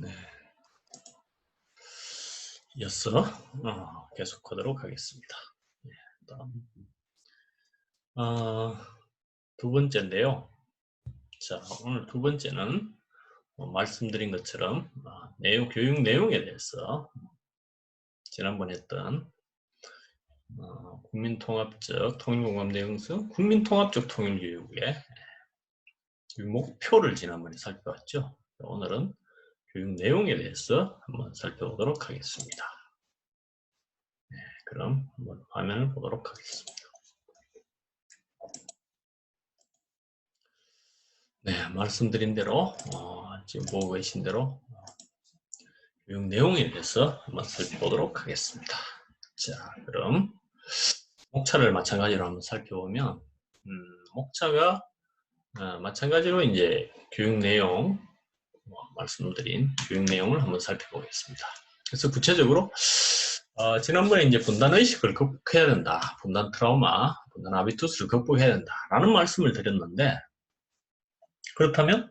네, 이어서 계속하도록 하겠습니다. 네, 다음 어, 두 번째인데요. 자, 오늘 두 번째는 말씀드린 것처럼 교육 내용에 대해서 지난번에 했던 국민통합적 통일공감 내용서 국민통합적 통일교육의 목표를 지난번에 살펴봤죠. 오늘은 교육 내용에 대해서 한번 살펴보도록 하겠습니다. 네, 그럼 한번 화면을 보도록 하겠습니다. 네, 말씀드린 대로 지금 보고 계신 대로 교육 내용에 대해서 한번 살펴보도록 하겠습니다. 자, 그럼 목차를 마찬가지로 한번 살펴보면 목차가 마찬가지로 이제 교육 내용 말씀드린 교육 내용을 한번 살펴보겠습니다. 그래서 구체적으로 지난번에 이제 분단 의식을 극복해야 된다, 분단 트라우마, 분단 하비투스를 극복해야 된다라는 말씀을 드렸는데, 그렇다면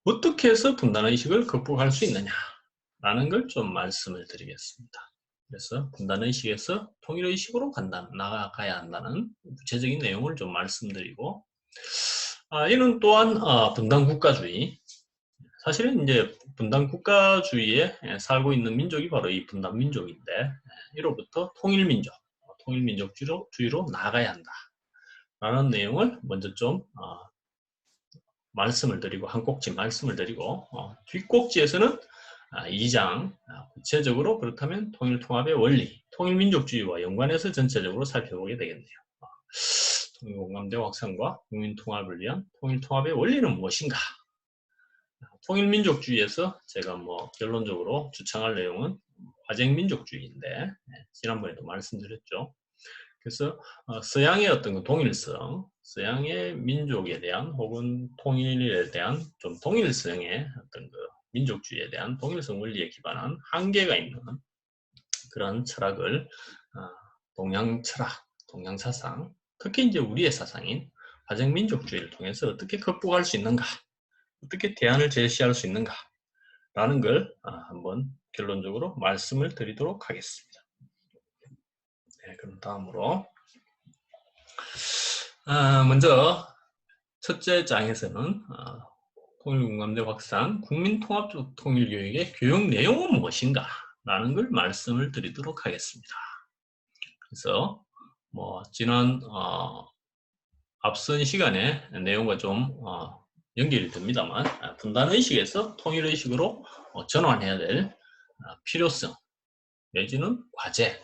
어떻게 해서 분단 의식을 극복할 수 있느냐라는 걸 좀 말씀을 드리겠습니다. 그래서 분단 의식에서 통일 의식으로 나아가야 한다는 구체적인 내용을 좀 말씀드리고, 이는 또한 분단 국가주의. 사실은 이제 분단 국가주의에 살고 있는 민족이 바로 이 분단 민족인데, 이로부터 통일민족주의로 나아가야 한다라는 내용을 먼저 좀 말씀을 드리고, 한 꼭지 말씀을 드리고, 뒷꼭지에서는 2장 구체적으로 그렇다면 통일통합의 원리, 통일민족주의와 연관해서 전체적으로 살펴보게 되겠네요. 통일공감대 확산과 국민통합을 위한 통일통합의 원리는 무엇인가? 통일민족주의에서 제가 결론적으로 주창할 내용은 화쟁민족주의인데, 지난번에도 말씀드렸죠. 그래서 서양의 어떤 그 동일성, 서양의 민족에 대한 혹은 통일에 대한 좀 동일성의 어떤 그 민족주의에 대한 동일성 원리에 기반한 한계가 있는 그런 철학을 동양 철학, 동양 사상, 특히 이제 우리의 사상인 화쟁민족주의를 통해서 어떻게 극복할 수 있는가, 어떻게 대안을 제시할 수 있는가 라는 걸 한번 결론적으로 말씀을 드리도록 하겠습니다. 네, 그럼 다음으로 먼저 첫째 장에서는 통일공감대 확산, 국민통합적 통일교육의 교육 내용은 무엇인가 라는 걸 말씀을 드리도록 하겠습니다. 그래서 지난 앞선 시간에 내용과 좀 연결이 됩니다만, 분단의식에서 통일의식으로 전환해야 될 필요성 내지는 과제,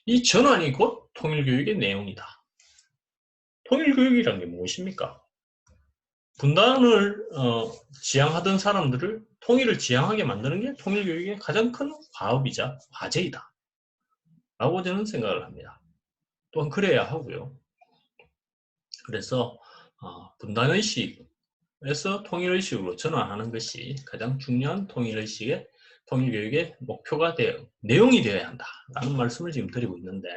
이 전환이 곧 통일교육의 내용이다. 통일교육이란 게 무엇입니까? 분단을 지향하던 사람들을 통일을 지향하게 만드는 게 통일교육의 가장 큰 과업이자 과제이다 라고 저는 생각을 합니다. 또한 그래야 하고요. 그래서 분단의식에서 통일의식으로 전환하는 것이 가장 중요한 통일교육의 목표가 내용이 되어야 한다라는 말씀을 지금 드리고 있는데,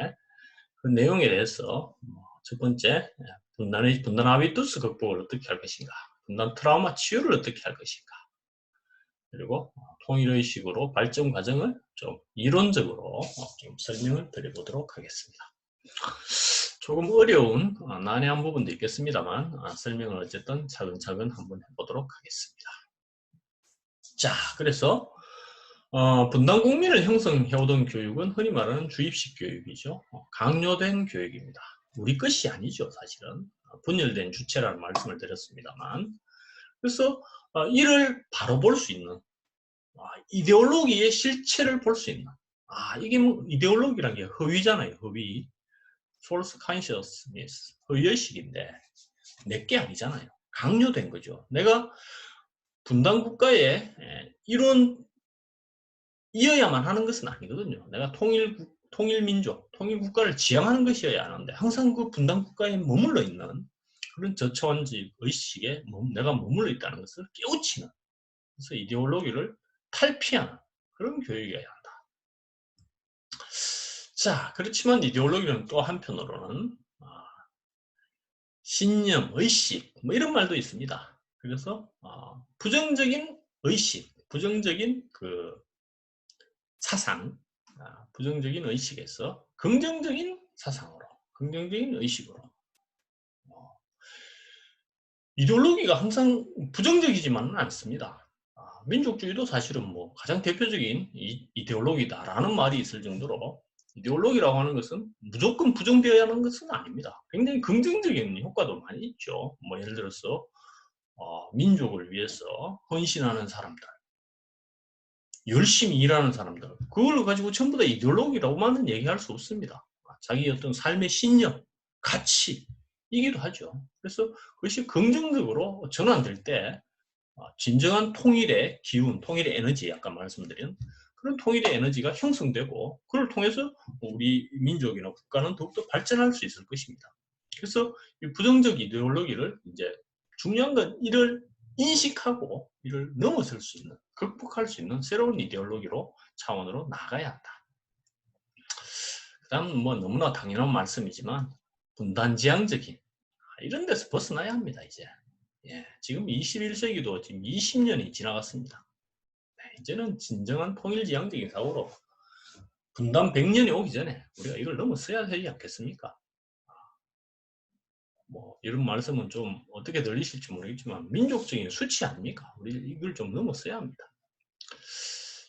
그 내용에 대해서 첫 번째, 분단 하비투스 극복을 어떻게 할 것인가, 분단 트라우마 치유를 어떻게 할 것인가, 그리고 통일의식으로 발전 과정을 좀 이론적으로 좀 설명을 드려보도록 하겠습니다. 조금 어려운 난해한 부분도 있겠습니다만 설명을 어쨌든 차근차근 한번 해보도록 하겠습니다. 자, 그래서 분단 국민을 형성해오던 교육은 흔히 말하는 주입식 교육이죠. 강요된 교육입니다. 우리 것이 아니죠, 사실은. 분열된 주체라는 말씀을 드렸습니다만. 그래서 이를 바로 볼 수 있는, 이데올로기의 실체를 볼 수 있는, 이게 이데올로기란 게 허위잖아요, 허위. false consciousness, 허위의식인데 내게 아니잖아요. 강요된 거죠. 내가 분단 국가의 이어야만 하는 것은 아니거든요. 내가 통일민족, 통일국가를 지향하는 것이어야 하는데 항상 그 분단국가에 머물러 있는 그런 저차원적 의식에 내가 머물러 있다는 것을 깨우치는, 그래서 이데올로기를 탈피하는 그런 교육이어야 한다. 자, 그렇지만 이데올로기는 또 한편으로는 신념, 의식 이런 말도 있습니다. 그래서 부정적인 의식, 부정적인 그 사상, 부정적인 의식에서 긍정적인 사상으로, 긍정적인 의식으로. 이데올로기가 항상 부정적이지만은 않습니다. 민족주의도 사실은 뭐 가장 대표적인 이데올로기다라는 말이 있을 정도로 이데올로기라고 하는 것은 무조건 부정되어야 하는 것은 아닙니다. 굉장히 긍정적인 효과도 많이 있죠. 뭐 예를 들어서 민족을 위해서 헌신하는 사람들, 열심히 일하는 사람들, 그걸 가지고 전부 다 이데올로기라고만은 얘기할 수 없습니다. 자기 어떤 삶의 신념, 가치이기도 하죠. 그래서 그것이 긍정적으로 전환될 때 진정한 통일의 기운, 통일의 에너지, 아까 말씀드린 그런 통일의 에너지가 형성되고 그걸 통해서 우리 민족이나 국가는 더욱더 발전할 수 있을 것입니다. 그래서 이 부정적 이데올로기를 이제 중요한 건 이를 인식하고 이를 넘어설 수 있는, 극복할 수 있는 새로운 이데올로기로 차원으로 나가야 한다. 그 다음 뭐 너무나 당연한 말씀이지만 분단지향적인 이런 데서 벗어나야 합니다. 이제 지금 21세기도 지금 20년이 지나갔습니다. 이제는 진정한 통일지향적인 사고로 분단 100년이 오기 전에 우리가 이걸 넘어서야 되지 않겠습니까? 뭐 이런 말씀은 좀 어떻게 들리실지 모르겠지만 민족적인 수치 아닙니까? 우리 이걸 좀 넘어서야 합니다.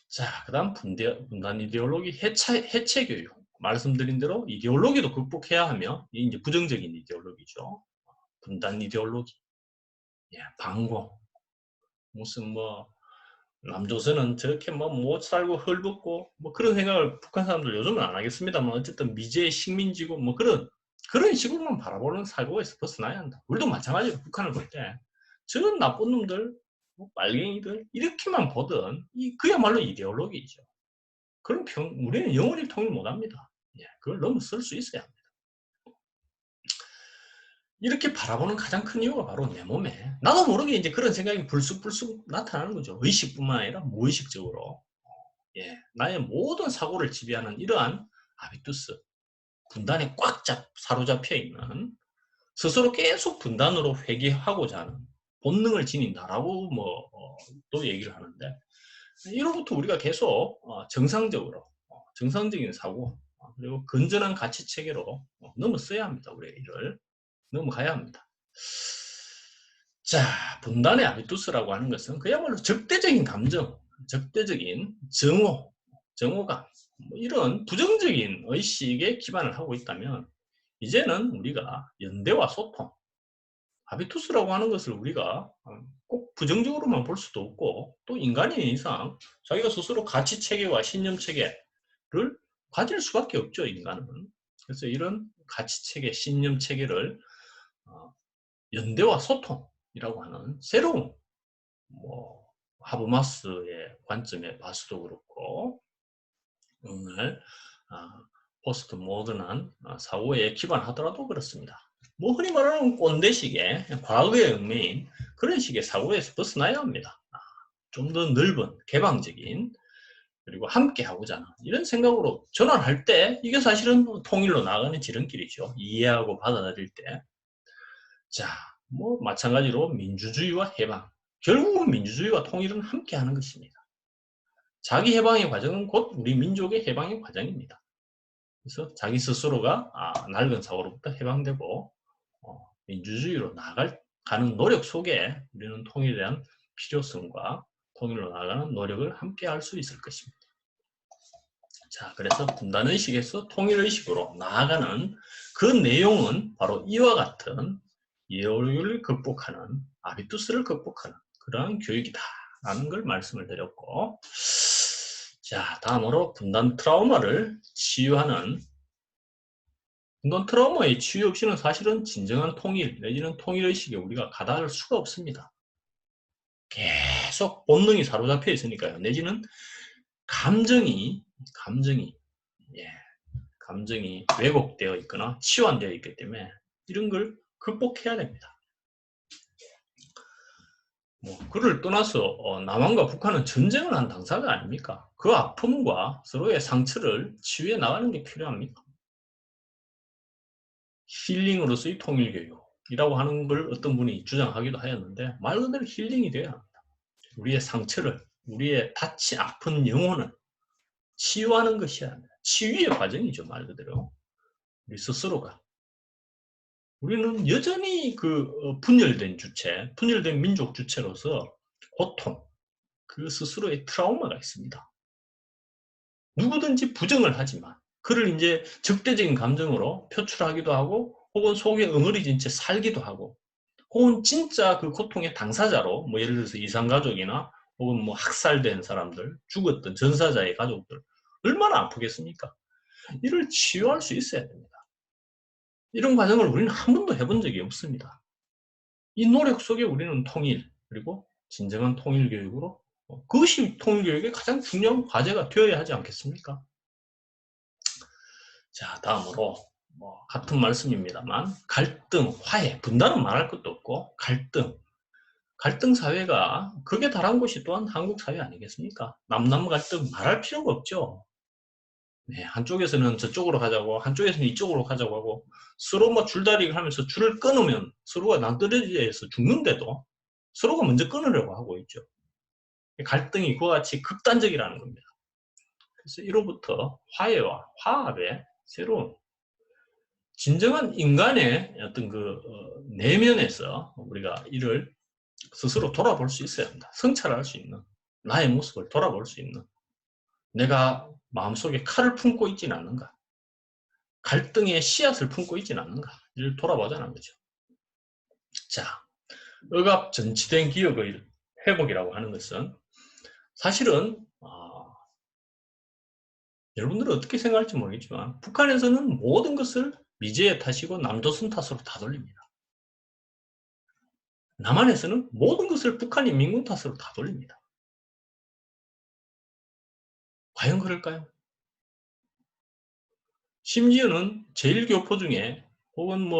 자, 그 다음 분단 이데올로기 해체 교육. 말씀드린 대로 이데올로기도 극복해야 하며 이제 부정적인 이데올로기죠. 분단 이데올로기. 방공. 무슨 뭐 남조선은 저렇게 뭐 못 살고 헐벗고 뭐 그런 생각을 북한 사람들 요즘은 안 하겠습니다만 어쨌든 미제의 식민지고 뭐 그런 식으로만 바라보는 사고에서 벗어나야 한다. 우리도 마찬가지로 북한을 볼 때 저런 나쁜 놈들, 뭐 빨갱이들 이렇게만 보던 그야말로 이데올로기죠. 그런 우리는 영원히 통일 못합니다. 그걸 넘어설 수 있어야 합니다. 이렇게 바라보는 가장 큰 이유가 바로 내 몸에 나도 모르게 이제 그런 생각이 불쑥불쑥 나타나는 거죠. 의식뿐만 아니라 무의식적으로 나의 모든 사고를 지배하는 이러한 아비투스, 분단에 꽉 사로잡혀 있는 스스로 계속 분단으로 회귀하고자 하는 본능을 지닌다라고 또 얘기를 하는데 이로부터 우리가 계속 정상적인 사고 그리고 건전한 가치 체계로 넘어서야 합니다. 우리가 이를 넘어가야 합니다. 자, 분단의 아비투스라고 하는 것은 그야말로 적대적인 감정, 적대적인 정오감 이런 부정적인 의식에 기반을 하고 있다면 이제는 우리가 연대와 소통, 하비투스라고 하는 것을 우리가 꼭 부정적으로만 볼 수도 없고 또 인간인 이상 자기가 스스로 가치체계와 신념체계를 가질 수밖에 없죠. 인간은. 그래서 이런 가치체계, 신념체계를 연대와 소통이라고 하는 새로운 하버마스의 관점에 봐서도 그렇고 오늘 포스트 모던한 사고에 기반하더라도 그렇습니다. 뭐 흔히 말하는 꼰대식의 과거의 얽매인 그런 식의 사고에서 벗어나야 합니다. 좀 더 넓은 개방적인 그리고 함께 하고자 하는 이런 생각으로 전환할 때 이게 사실은 통일로 나가는 지름길이죠. 이해하고 받아들일 때. 자, 뭐 마찬가지로 민주주의와 해방. 결국은 민주주의와 통일은 함께 하는 것입니다. 자기 해방의 과정은 곧 우리 민족의 해방의 과정입니다. 그래서 자기 스스로가 낡은 사고로부터 해방되고 민주주의로 나가는 노력 속에 우리는 통일에 대한 필요성과 통일로 나가는 노력을 함께 할 수 있을 것입니다. 자, 그래서 분단의식에서 통일의식으로 나아가는 그 내용은 바로 이와 같은 이데올로기를 극복하는 아비투스를 극복하는 그러한 교육이다라는 걸 말씀을 드렸고 자, 다음으로 분단 트라우마를 치유하는 분단 트라우마의 치유 없이는 사실은 진정한 통일 내지는 통일의식에 우리가 가다할 수가 없습니다. 계속 본능이 사로잡혀 있으니까요. 내지는 감정이 왜곡되어 있거나 치환되어 있기 때문에 이런 걸 극복해야 됩니다. 그를 떠나서 남한과 북한은 전쟁을 한 당사가 아닙니까? 그 아픔과 서로의 상처를 치유해 나가는 게 필요합니다. 힐링으로서의 통일교육이라고 하는 걸 어떤 분이 주장하기도 하였는데 말 그대로 힐링이 돼야 합니다. 우리의 상처를, 우리의 다친 아픈 영혼을 치유하는 것이 아니라 치유의 과정이죠. 말 그대로 우리 스스로가. 우리는 여전히 그 분열된 주체, 분열된 민족 주체로서 고통, 그 스스로의 트라우마가 있습니다. 누구든지 부정을 하지만 그를 이제 적대적인 감정으로 표출하기도 하고 혹은 속에 응어리진 채 살기도 하고 혹은 진짜 그 고통의 당사자로 뭐 예를 들어서 이산가족이나 혹은 뭐 학살된 사람들, 죽었던 전사자의 가족들 얼마나 아프겠습니까? 이를 치유할 수 있어야 됩니다. 이런 과정을 우리는 한 번도 해본 적이 없습니다. 이 노력 속에 우리는 통일, 그리고 진정한 통일교육으로 그것이 통일교육의 가장 중요한 과제가 되어야 하지 않겠습니까? 자, 다음으로 같은 말씀입니다만 갈등, 화해, 분단은 말할 것도 없고 갈등 사회가 극에 달한 곳이 또한 한국 사회 아니겠습니까? 남남 갈등 말할 필요가 없죠. 네, 한쪽에서는 저쪽으로 가자고 한쪽에서는 이쪽으로 가자고 하고 서로 뭐 줄다리기 하면서 줄을 끊으면 서로가 낭떠러지에서 죽는데도 서로가 먼저 끊으려고 하고 있죠. 갈등이 그와 같이 극단적이라는 겁니다. 그래서 이로부터 화해와 화합의 새로운 진정한 인간의 어떤 그 내면에서 우리가 이를 스스로 돌아볼 수 있어야 합니다. 성찰할 수 있는 나의 모습을 돌아볼 수 있는 내가 마음속에 칼을 품고 있지는 않는가, 갈등의 씨앗을 품고 있지는 않는가 이를 돌아보자는 거죠. 자, 억압 전치된 기억의 회복이라고 하는 것은 사실은 여러분들은 어떻게 생각할지 모르겠지만 북한에서는 모든 것을 미제의 탓이고 남조선 탓으로 다 돌립니다. 남한에서는 모든 것을 북한 인민군 탓으로 다 돌립니다. 과연 그럴까요? 심지어는 제1교포 중에 혹은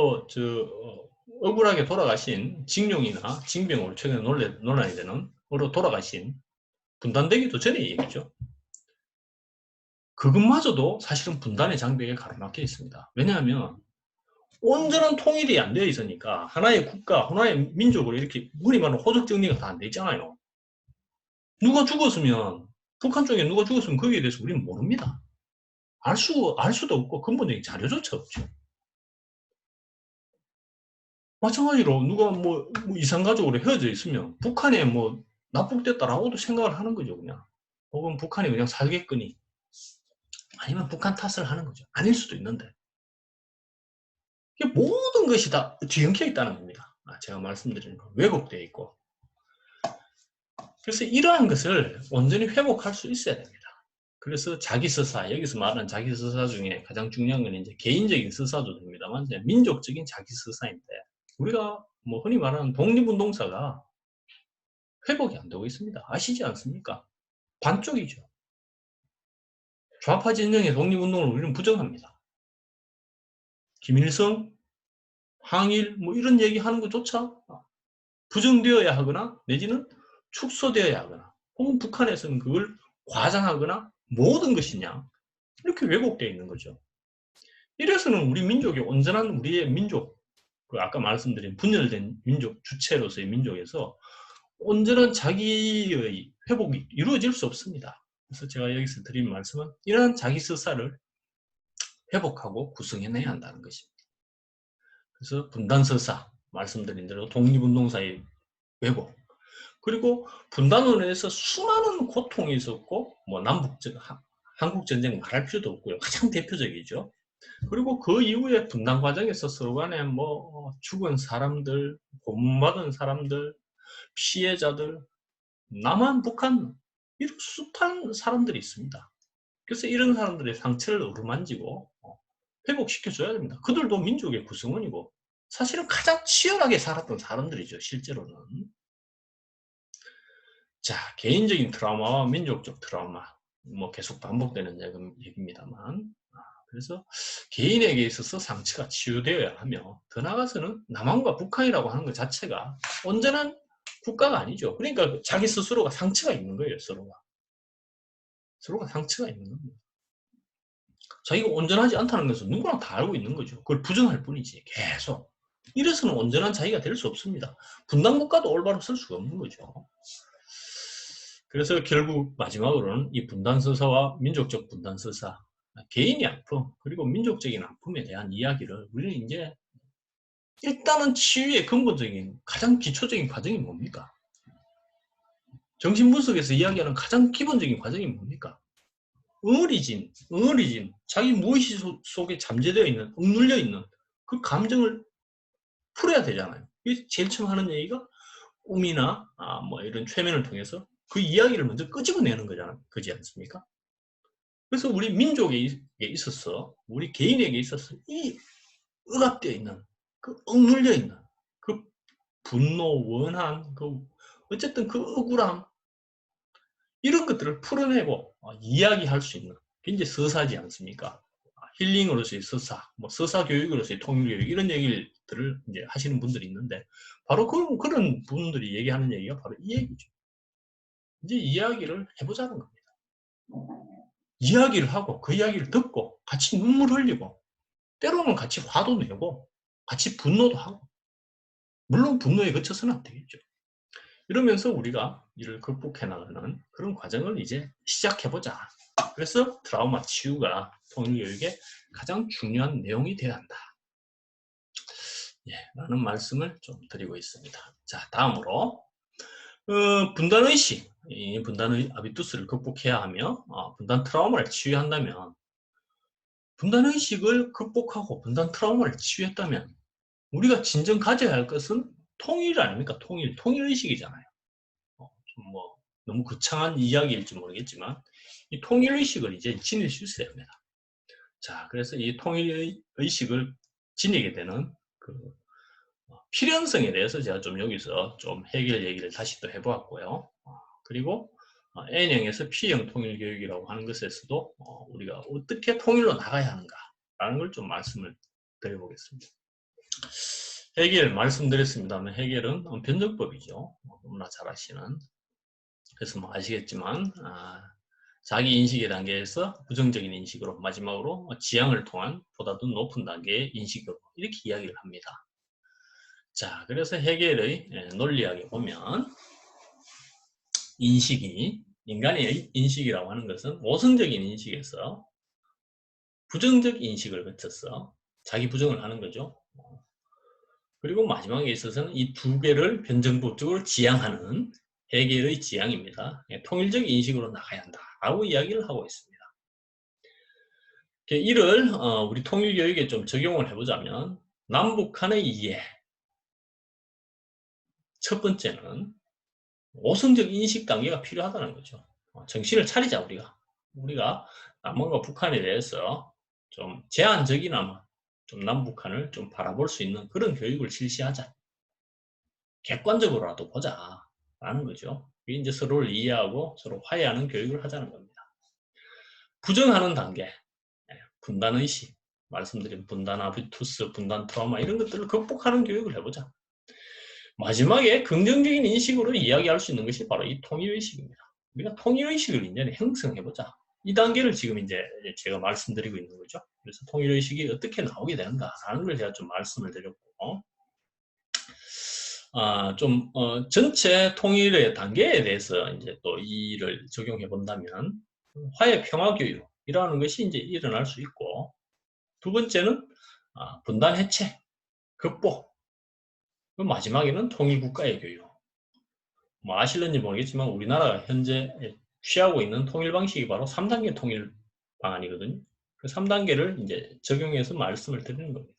억울하게 돌아가신 징용이나 징병으로 최근에 논란이 되는 으로 돌아가신 분단되기도 전의 얘기죠. 그것마저도 사실은 분단의 장벽에 가로막혀 있습니다. 왜냐하면 온전한 통일이 안 되어 있으니까 하나의 국가, 하나의 민족으로 이렇게 흔히 말하는 호적 정리가 다 안 돼 있잖아요. 누가 죽었으면 북한 쪽에 누가 죽었으면 거기에 대해서 우리는 모릅니다. 알 수도 없고 근본적인 자료조차 없죠. 마찬가지로 누가 이산가족으로 헤어져 있으면 북한에 납북됐다라고도 생각을 하는 거죠, 그냥. 혹은 북한이 그냥 살겠거니 아니면 북한 탓을 하는 거죠. 아닐 수도 있는데. 모든 것이 다 뒤엉켜 있다는 겁니다. 제가 말씀드리는 건 왜곡되어 있고. 그래서 이러한 것을 온전히 회복할 수 있어야 됩니다. 그래서 자기서사, 여기서 말하는 자기서사 중에 가장 중요한 건 이제 개인적인 서사도 됩니다만 이제 민족적인 자기서사인데 우리가 흔히 말하는 독립운동사가 회복이 안 되고 있습니다. 아시지 않습니까? 반쪽이죠. 좌파 진영의 독립운동을 우리는 부정합니다. 김일성, 항일 이런 얘기하는 것조차 부정되어야 하거나 내지는 축소되어야 하거나 혹은 북한에서는 그걸 과장하거나 모든 것이냐 이렇게 왜곡되어 있는 거죠. 이래서는 우리 민족이 온전한 우리의 민족, 아까 말씀드린 분열된 민족, 주체로서의 민족에서 온전한 자기의 회복이 이루어질 수 없습니다. 그래서 제가 여기서 드린 말씀은 이러한 자기 서사를 회복하고 구성해내야 한다는 것입니다. 그래서 분단서사, 말씀드린 대로 독립운동사의 왜곡, 그리고 분단으로 해서 수많은 고통이 있었고 한국전쟁 말할 필요도 없고요. 가장 대표적이죠. 그리고 그 이후에 분단 과정에서 서로 간에 죽은 사람들, 고문받은 사람들, 피해자들, 남한, 북한 이런 숱한 사람들이 있습니다. 그래서 이런 사람들의 상처를 어루만지고 회복시켜줘야 됩니다. 그들도 민족의 구성원이고 사실은 가장 치열하게 살았던 사람들이죠. 실제로는. 자, 개인적인 트라우마와 민족적 트라우마 계속 반복되는 얘기입니다만 그래서 개인에게 있어서 상처가 치유되어야 하며 더 나아가서는 남한과 북한이라고 하는 것 자체가 온전한 국가가 아니죠. 그러니까 자기 스스로가 상처가 있는 거예요. 서로가 상처가 있는 겁니다. 자기가 온전하지 않다는 것은 누구나 다 알고 있는 거죠. 그걸 부정할 뿐이지 계속. 이래서는 온전한 자기가 될 수 없습니다. 분단국가도 올바로 설 수가 없는 거죠. 그래서 결국 마지막으로는 이 분단서사와 민족적 분단서사, 개인의 아픔 그리고 민족적인 아픔에 대한 이야기를 우리는 이제 일단은 치유의 근본적인 가장 기초적인 과정이 뭡니까? 정신분석에서 이야기하는 가장 기본적인 과정이 뭡니까? 응어리진, 자기 무의식 속에 잠재되어 있는, 억눌려 있는 그 감정을 풀어야 되잖아요. 제일 처음 하는 얘기가 꿈이나 뭐 이런 최면을 통해서 그 이야기를 먼저 끄집어내는 거잖아요. 그렇지 않습니까? 그래서 우리 민족에 있어서, 우리 개인에게 있어서 이 억압되어 있는, 그 억눌려 있는 그 분노, 원한, 그 어쨌든 그 억울함 이런 것들을 풀어내고 이야기할 수 있는 게 이제 서사지 않습니까? 힐링으로서의 서사, 뭐 서사 교육으로서의 통일 교육 이런 얘기들을 이제 하시는 분들이 있는데 바로 그런 분들이 얘기하는 얘기가 바로 이 얘기죠. 이제 이야기를 해보자는 겁니다. 이야기를 하고 그 이야기를 듣고 같이 눈물 흘리고 때로는 같이 화도 내고 같이 분노도 하고 물론 분노에 그쳐서는 안 되겠죠. 이러면서 우리가 이를 극복해 나가는 그런 과정을 이제 시작해보자. 그래서 트라우마 치유가 통일교육의 가장 중요한 내용이 되어야 한다. 예, 라는 말씀을 좀 드리고 있습니다. 자, 다음으로 분단의식, 이 분단의 아비투스를 극복해야 하며 분단 트라우마를 치유한다면 분단의식을 극복하고 분단 트라우마를 치유했다면 우리가 진정 가져야 할 것은 통일 아닙니까? 통일의식이잖아요. 뭐 너무 거창한 이야기일지 모르겠지만 이 통일의식을 이제 지닐 수 있어야 합니다. 자, 그래서 이 통일의식을 지니게 되는 그 필연성에 대해서 제가 좀 여기서 좀 해결 얘기를 다시 또 해보았고요. 그리고 N형에서 P형 통일교육이라고 하는 것에서도 우리가 어떻게 통일로 나가야 하는가라는 걸 좀 말씀을 드려보겠습니다. 해결 말씀드렸습니다만 해결은 변정법이죠. 너무나 잘 아시는. 그래서 뭐 아시겠지만 자기 인식의 단계에서 부정적인 인식으로 마지막으로 지향을 통한 보다 더 높은 단계의 인식으로 이렇게 이야기를 합니다. 자, 그래서 해겔의 논리학에 보면 인간의 인식이라고 하는 것은 모성적인 인식에서 부정적 인식을 거쳐서 자기 부정을 하는 거죠. 그리고 마지막에 있어서는 이 두 개를 변정법적으로 지향하는 해겔의 지향입니다. 통일적 인식으로 나가야 한다라고 이야기를 하고 있습니다. 이를 우리 통일교육에 좀 적용을 해보자면 남북한의 이해 첫 번째는 모성적 인식 단계가 필요하다는 거죠. 정신을 차리자 우리가 남한과 북한에 대해서 좀 제한적이나마 좀 남북한을 좀 바라볼 수 있는 그런 교육을 실시하자. 객관적으로라도 보자 라는 거죠. 이제 서로를 이해하고 서로 화해하는 교육을 하자는 겁니다. 부정하는 단계, 분단의식, 말씀드린 분단 아비투스, 분단 트라우마 이런 것들을 극복하는 교육을 해보자. 마지막에 긍정적인 인식으로 이야기할 수 있는 것이 바로 이 통일의식입니다. 우리가 통일의식을 이제 형성해보자. 이 단계를 지금 이제 제가 말씀드리고 있는 거죠. 그래서 통일의식이 어떻게 나오게 되는가라는 걸 제가 좀 말씀을 드렸고, 전체 통일의 단계에 대해서 이제 또 이를 적용해 본다면, 화해 평화 교육이라는 것이 이제 일어날 수 있고, 두 번째는 분단 해체, 극복, 마지막에는 통일국가의 교육. 뭐 아실는지 모르겠지만 우리나라가 현재 취하고 있는 통일 방식이 바로 3단계 통일 방안이거든요. 그 3단계를 이제 적용해서 말씀을 드리는 겁니다.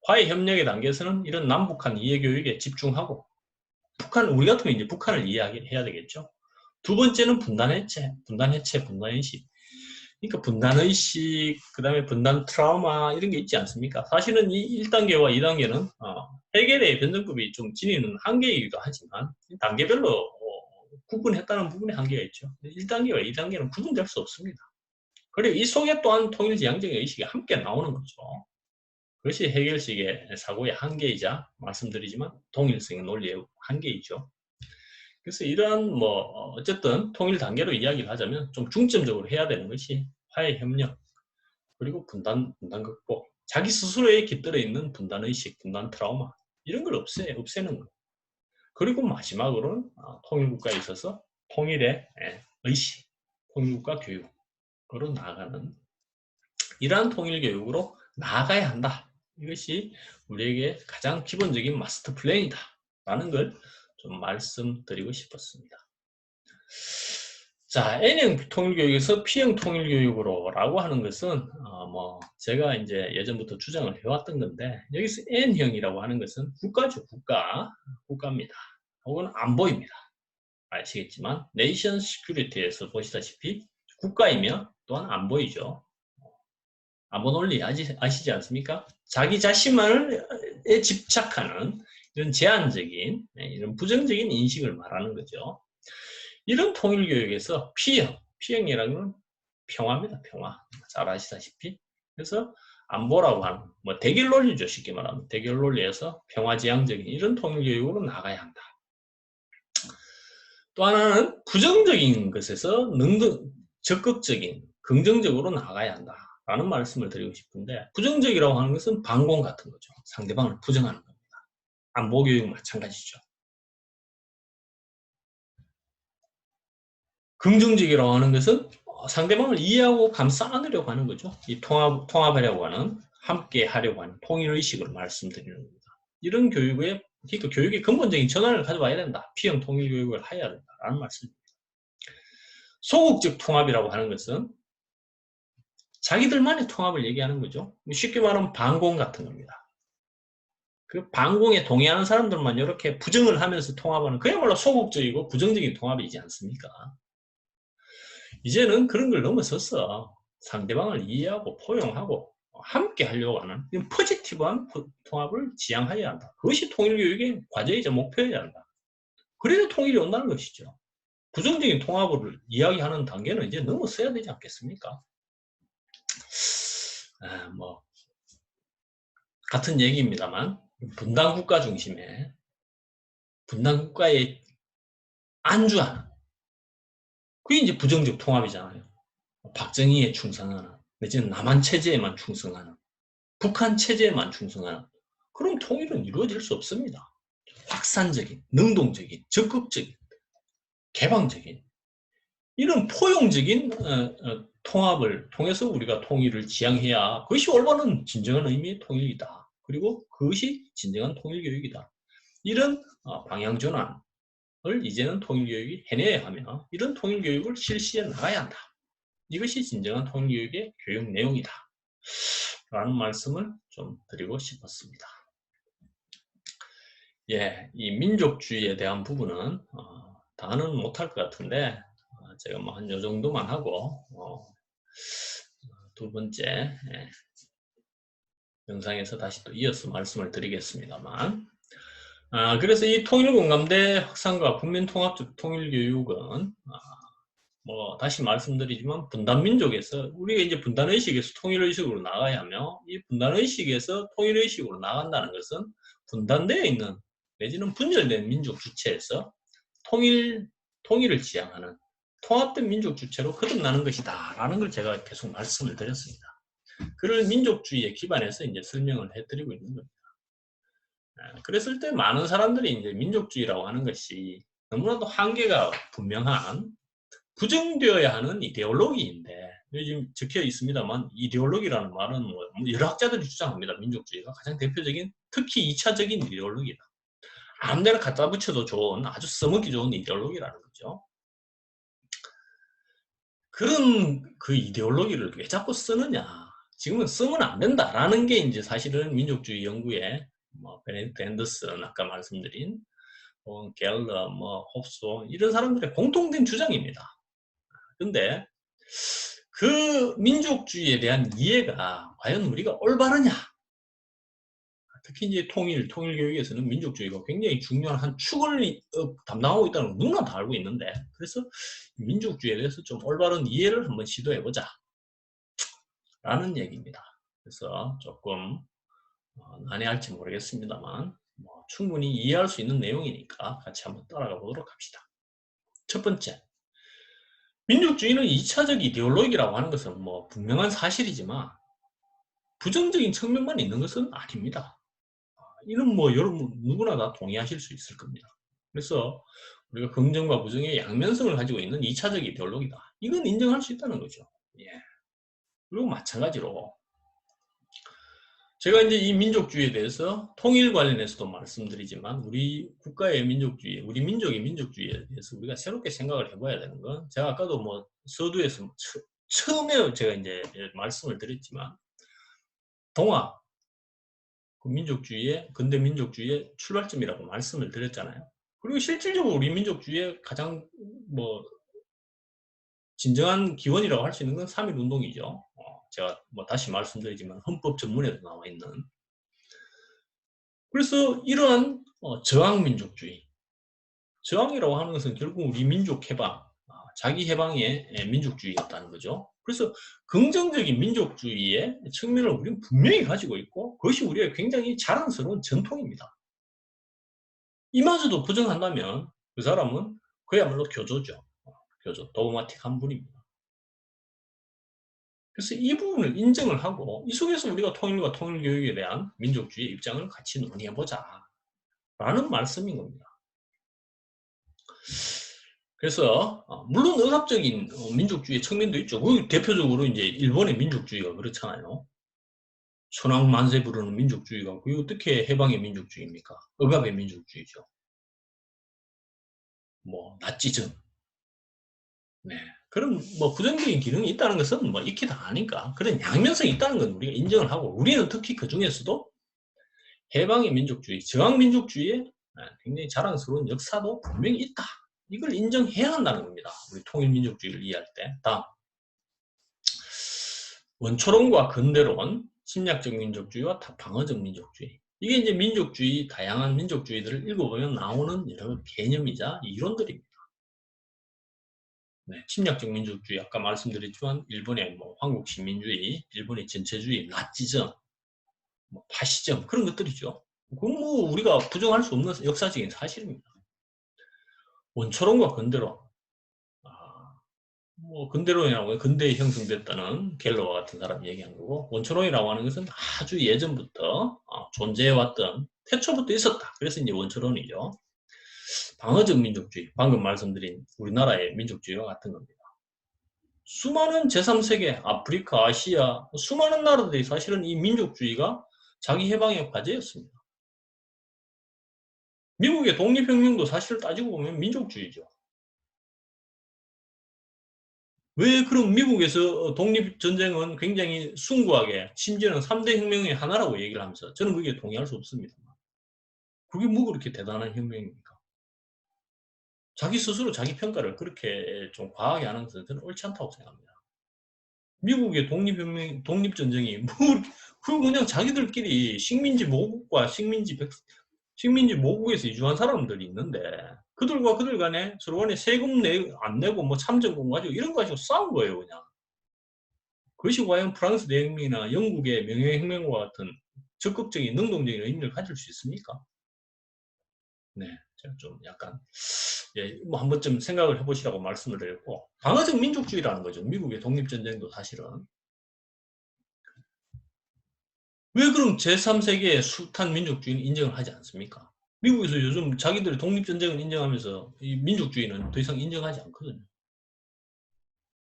화해 협력의 단계에서는 이런 남북한 이해 교육에 집중하고 우리 같으면 이제 북한을 이해해야 되겠죠. 두 번째는 분단 해체, 분단의식. 그러니까 분단의식, 그 다음에 분단 트라우마 이런 게 있지 않습니까? 사실은 이 1단계와 2단계는 해결의 변정법이 좀 지니는 한계이기도 하지만 단계별로 구분했다는 부분에 한계가 있죠. 1단계와 2단계는 구분될 수 없습니다. 그리고 이 속에 또한 통일지향적인 의식이 함께 나오는 거죠. 그것이 해결식의 사고의 한계이자 말씀드리지만 통일성의 논리의 한계이죠. 그래서 이러한 어쨌든 통일 단계로 이야기를 하자면 좀 중점적으로 해야 되는 것이 화해 협력 그리고 분단 극복, 자기 스스로에 깃들어 있는 분단의식, 분단 트라우마 이런 걸 없애는 거. 그리고 마지막으로는 통일국가에 있어서 통일의 의식, 통일국가 교육으로 나아가는 이러한 통일교육으로 나아가야 한다. 이것이 우리에게 가장 기본적인 마스터 플랜이다 라는 걸 좀 말씀드리고 싶었습니다. 자, N형 통일교육에서 P형 통일교육으로 라고 하는 것은 뭐 제가 이제 예전부터 주장을 해왔던 건데, 여기서 N형이라고 하는 것은 국가죠. 국가입니다. 혹은 안보입니다. 아시겠지만 네이션 시큐리티에서 보시다시피 국가이며 또한 안보이죠. 안보 논리 아시지 않습니까? 자기 자신만에 집착하는 이런 제한적인, 이런 부정적인 인식을 말하는 거죠. 이런 통일교육에서 P형이라는 건 평화입니다. 평화. 잘 아시다시피. 그래서 안보라고 하는, 뭐 대결 논리죠. 쉽게 말하면. 대결 논리에서 평화지향적인 이런 통일교육으로 나가야 한다. 또 하나는 부정적인 것에서 적극적인, 긍정적으로 나가야 한다. 라는 말씀을 드리고 싶은데, 부정적이라고 하는 것은 반공 같은 거죠. 상대방을 부정하는 겁니다. 안보교육 마찬가지죠. 긍정적이라고 하는 것은 상대방을 이해하고 감싸 안으려고 하는 거죠. 이 통합하려고 하는, 함께 하려고 하는 통일의식을 말씀드리는 겁니다. 이런 교육에, 그러니까 교육의 근본적인 전환을 가져와야 된다. P형 통일교육을 해야 된다라는 말씀입니다. 소극적 통합이라고 하는 것은 자기들만의 통합을 얘기하는 거죠. 쉽게 말하면 반공 같은 겁니다. 그 반공에 동의하는 사람들만 이렇게 부정을 하면서 통합하는, 그야말로 소극적이고 부정적인 통합이지 않습니까? 이제는 그런 걸 넘어서서 상대방을 이해하고 포용하고 함께 하려고 하는 포지티브한 통합을 지향해야 한다. 그것이 통일교육의 과제이자 목표여야 한다. 그래야 통일이 온다는 것이죠. 부정적인 통합을 이야기하는 단계는 이제 넘어서야 되지 않겠습니까? 뭐 같은 얘기입니다만, 분단국가 중심의, 분단국가에 안주하는, 그게 이제 부정적 통합이잖아요. 박정희에 충성하는, 내지는 남한 체제에만 충성하는, 북한 체제에만 충성하는, 그럼 통일은 이루어질 수 없습니다. 확산적인, 능동적인, 적극적인, 개방적인, 이런 포용적인 통합을 통해서 우리가 통일을 지향해야 그것이 올바른 진정한 의미의 통일이다. 그리고 그것이 진정한 통일교육이다. 이런 방향 전환을 이제는 통일교육이 해내야 하며, 이런 통일교육을 실시해 나가야 한다. 이것이 진정한 통일교육의 교육 내용이다. 라는 말씀을 좀 드리고 싶었습니다. 예, 이 민족주의에 대한 부분은 다는 못할 것 같은데 제가 뭐 한 요 정도만 하고 두 번째 영상에서 다시 또 이어서 말씀을 드리겠습니다만, 그래서 이 통일공감대 확산과 국민통합적 통일교육은 뭐 다시 말씀드리지만 분단민족에서, 우리가 이제 분단의식에서 통일의식으로 나가야 하며, 이 분단의식에서 통일의식으로 나간다는 것은 분단되어 있는 내지는 분열된 민족 주체에서 통일을 지향하는 통합된 민족 주체로 거듭나는 것이다 라는 걸 제가 계속 말씀을 드렸습니다. 그를 민족주의에 기반해서 이제 설명을 해드리고 있는 겁니다. 그랬을 때 많은 사람들이 이제 민족주의라고 하는 것이 너무나도 한계가 분명한, 부정되어야 하는 이데올로기인데, 요즘 적혀 있습니다만 이데올로기라는 말은 뭐 여러 학자들이 주장합니다. 민족주의가 가장 대표적인, 특히 2차적인 이데올로기다. 아무데나 갖다 붙여도 좋은, 아주 써먹기 좋은 이데올로기라는 거죠. 그런 그 이데올로기를 왜 자꾸 쓰느냐, 지금은 쓰면 안 된다라는 게 이제 사실은 민족주의 연구에 뭐 베네딕트 앤더슨 아까 말씀드린 갤러, 뭐 홉소 이런 사람들의 공통된 주장입니다. 근데 그 민족주의에 대한 이해가 과연 우리가 올바르냐? 특히 이제 통일교육에서는 민족주의가 굉장히 중요한 한 축을 담당하고 있다는 걸 누구나 다 알고 있는데, 그래서 민족주의에 대해서 좀 올바른 이해를 한번 시도해보자 라는 얘기입니다. 그래서 조금 난해할지 모르겠습니다만 충분히 이해할 수 있는 내용이니까 같이 한번 따라가 보도록 합시다. 첫 번째, 민족주의는 2차적 이데올로기라고 하는 것은 뭐 분명한 사실이지만 부정적인 측면만 있는 것은 아닙니다. 이는 뭐 여러분 누구나 다 동의하실 수 있을 겁니다. 그래서 우리가 긍정과 부정의 양면성을 가지고 있는 2차적 이데올로기다. 이건 인정할 수 있다는 거죠. 예. 그리고 마찬가지로 제가 이제 이 민족주의에 대해서 통일 관련해서도 말씀드리지만 우리 국가의 민족주의, 우리 민족의 민족주의에 대해서 우리가 새롭게 생각을 해봐야 되는 건 제가 아까도 뭐 서두에서 처음에 제가 이제 말씀을 드렸지만 동아 그 민족주의의 근대 민족주의의 출발점이라고 말씀을 드렸잖아요. 그리고 실질적으로 우리 민족주의의 가장 뭐 진정한 기원이라고 할 수 있는 건 3.1 운동이죠. 제가 뭐 다시 말씀드리지만 헌법 전문에도 나와 있는. 그래서 이러한 저항 민족주의, 저항이라고 하는 것은 결국 우리 민족 해방, 자기 해방의 민족주의였다는 거죠. 그래서 긍정적인 민족주의의 측면을 우리는 분명히 가지고 있고 그것이 우리의 굉장히 자랑스러운 전통입니다. 이마저도 부정한다면 그 사람은 그야말로 교조죠. 교조, 도그마틱한 분입니다. 그래서 이 부분을 인정을 하고 이 속에서 우리가 통일과 통일교육에 대한 민족주의 입장을 같이 논의해보자 라는 말씀인 겁니다. 그래서 물론 억압적인 민족주의 측면도 있죠. 그 대표적으로 이제 일본의 민족주의가 그렇잖아요. 천황 만세 부르는 민족주의가 그게 어떻게 해방의 민족주의입니까? 억압의 민족주의죠. 뭐 나치즘. 네. 그럼 뭐 부정적인 기능이 있다는 것은 뭐 익히 다 아니까 그런 양면성이 있다는 건 우리가 인정을 하고 우리는 특히 그 중에서도 해방의 민족주의, 저항 민족주의에 굉장히 자랑스러운 역사도 분명히 있다. 이걸 인정해야 한다는 겁니다. 우리 통일민족주의를 이해할 때. 다음. 원초론과 근대론, 침략적 민족주의와 방어적 민족주의. 이게 이제 민족주의, 다양한 민족주의들을 읽어보면 나오는 여러 개념이자 이론들입니다. 네, 침략적 민족주의, 아까 말씀드렸지만 일본의 뭐 황국시민주의, 일본의 전체주의, 나치즘, 뭐 파시즘 그런 것들이죠. 그건 뭐 우리가 부정할 수 없는 역사적인 사실입니다. 원초론과 근대론. 뭐 근대론이라고 해요. 근대에 형성됐다는 갤러와 같은 사람이 얘기한 거고 원초론이라고 하는 것은 아주 예전부터 존재해왔던 태초부터 있었다. 그래서 이제 원초론이죠. 방어적 민족주의, 방금 말씀드린 우리나라의 민족주의와 같은 겁니다. 수많은 제3세계, 아프리카, 아시아, 수많은 나라들이 사실은 이 민족주의가 자기 해방의 과제였습니다. 미국의 독립혁명도 사실 따지고 보면 민족주의죠. 왜 그럼 미국에서 독립전쟁은 굉장히 숭고하게 심지어는 3대 혁명의 하나라고 얘기를 하면서 저는 그게 동의할 수 없습니다. 그게 뭐 그렇게 대단한 혁명입니까? 자기 스스로 자기 평가를 그렇게 좀 과하게 하는 것은 저는 옳지 않다고 생각합니다. 미국의 독립혁명, 독립전쟁이 뭐 그냥 자기들끼리 식민지 모국과 식민지 모국에서 이주한 사람들이 있는데 그들과 그들 간에 서로 간에 세금 안 내고 뭐 참정권 가지고 이런 거 가지고 싸운 거예요, 그냥. 그것이 과연 프랑스 대혁명이나 영국의 명예혁명과 같은 적극적인 능동적인 의미를 가질 수 있습니까? 네, 제가 좀 약간 뭐 한 번쯤 생각을 해보시라고 말씀을 드렸고 방어적 민족주의라는 거죠. 미국의 독립전쟁도 사실은 왜 그럼 제3세계의 숱한 민족주의는 인정을 하지 않습니까? 미국에서 요즘 자기들의 독립전쟁을 인정하면서 이 민족주의는 더 이상 인정하지 않거든요.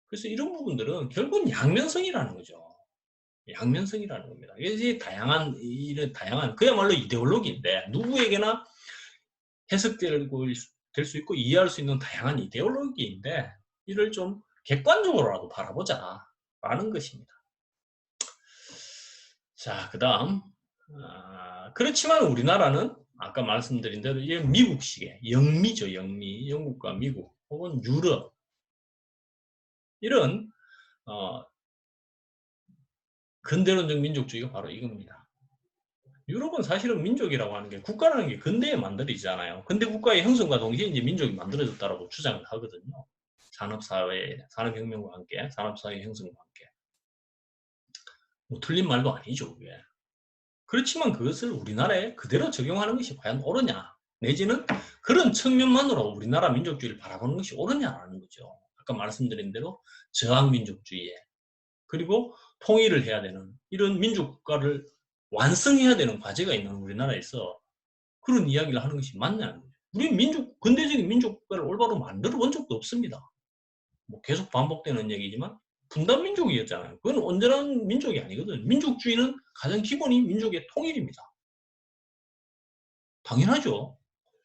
그래서 이런 부분들은 결국은 양면성이라는 거죠. 양면성이라는 겁니다. 이게 이런 다양한 그야말로 이데올로기인데 누구에게나 해석되고 될 수 있고 이해할 수 있는 다양한 이데올로기인데 이를 좀 객관적으로라도 바라보자 라는 것입니다. 자, 그 다음 그렇지만 우리나라는 아까 말씀드린 대로 이게 미국식의 영미죠. 영미, 영국과 미국 혹은 유럽 이런 근대론적 민족주의가 바로 이겁니다. 유럽은 사실은 민족이라고 하는 게 국가라는 게 근대에 만들어지잖아요. 근대 국가의 형성과 동시에 이제 민족이 만들어졌다라고 주장을 하거든요. 산업사회, 산업혁명과 함께, 산업사회 형성과 함께. 뭐 틀린 말도 아니죠, 그게. 그렇지만 그것을 우리나라에 그대로 적용하는 것이 과연 옳으냐? 내지는 그런 측면만으로 우리나라 민족주의를 바라보는 것이 옳으냐라는 거죠. 아까 말씀드린 대로 저항민족주의에 그리고 통일을 해야 되는 이런 민족국가를 완성해야 되는 과제가 있는 우리나라에서 그런 이야기를 하는 것이 맞냐는 거죠. 우리 근대적인 민족을 올바로 만들어 본 적도 없습니다. 뭐 계속 반복되는 얘기지만 분단민족이었잖아요. 그건 온전한 민족이 아니거든요. 민족주의는 가장 기본이 민족의 통일입니다. 당연하죠.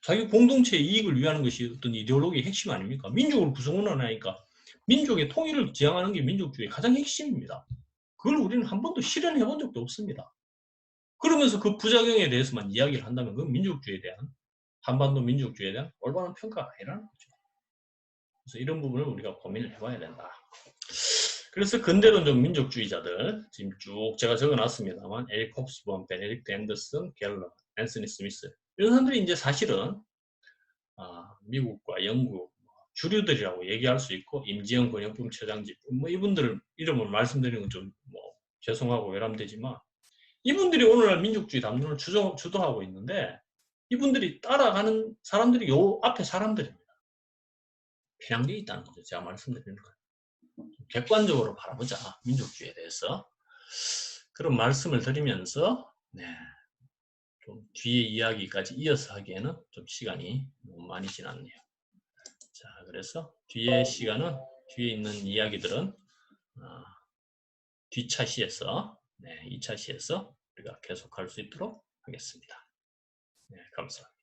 자기 공동체의 이익을 위하는 것이 어떤 이데올로기의 핵심 아닙니까? 민족을 구성원하니까 민족의 통일을 지향하는 게 민족주의의 가장 핵심입니다. 그걸 우리는 한 번도 실현해 본 적도 없습니다. 그러면서 그 부작용에 대해서만 이야기를 한다면 그건 민족주의에 대한 한반도 민족주의에 대한 올바른 평가가 아니라는 거죠. 그래서 이런 부분을 우리가 고민을 해봐야 된다. 그래서 근대론적 민족주의자들 지금 쭉 제가 적어놨습니다만 에릭 홉스본, 베네딕트 앤더슨, 갤러, 앤서니 스미스 이런 사람들이 이제 사실은 미국과 영국 주류들이라고 얘기할 수 있고 임지영 권역품 처장집 뭐 이분들 이름을 말씀드리는 건 좀 뭐 죄송하고 외람되지만 이분들이 오늘날 민족주의 담론을 주도하고 있는데 이분들이 따라가는 사람들이 요 앞에 사람들입니다. 편향되어 있다는 거죠. 제가 말씀드리는 거예요. 객관적으로 바라보자. 민족주의에 대해서. 그런 말씀을 드리면서 좀 뒤에 이야기까지 이어서 하기에는 좀 시간이 너무 많이 지났네요. 자, 그래서 뒤에 시간은 뒤에 있는 이야기들은 뒷차 시에서 2차 시에서 우리가 계속할 수 있도록 하겠습니다. 감사합니다.